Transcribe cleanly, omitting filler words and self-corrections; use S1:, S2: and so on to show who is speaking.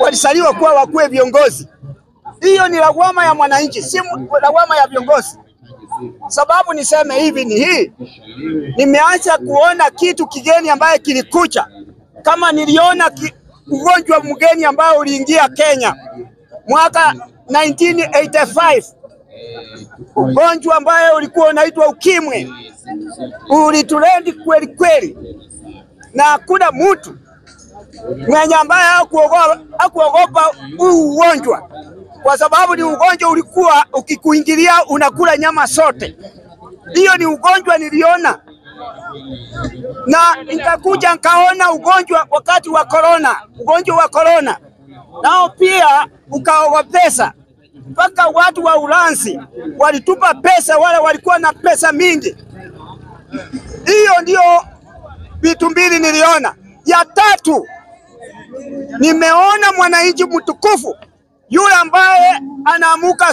S1: walisaliwa kuwa wakuwe viongozi. Hiyo ni lawama ya mwananchi, si lawama ya viongozi. Sababu niseme hivi ni hii, nimeacha kuona kitu kigeni ambaye kilikucha. Kama niliona ugonjwa mgeni ambao uliingia Kenya mwaka 1985, ugonjwa ambaye ulikuwa unaitwa ukimwi, ulitulendi kweli kweli, na hakuna mtu mwenye ambaye hakuogopa huu ugonjwa, kwa sababu ni ugonjwa ulikuwa ukikuingilia unakula nyama sote. Hiyo ni ugonjwa niliona, na nikakuja nikaona ugonjwa wakati wa corona, ugonjwa wa corona nao pia ukaogopesa, mpaka watu wa Ulanzi walitupa pesa, wale walikuwa na pesa mingi. Hiyo ndio vitu mbili niliona. Ya tatu, nimeona mwananchi mtukufu yule ambaye anaamuka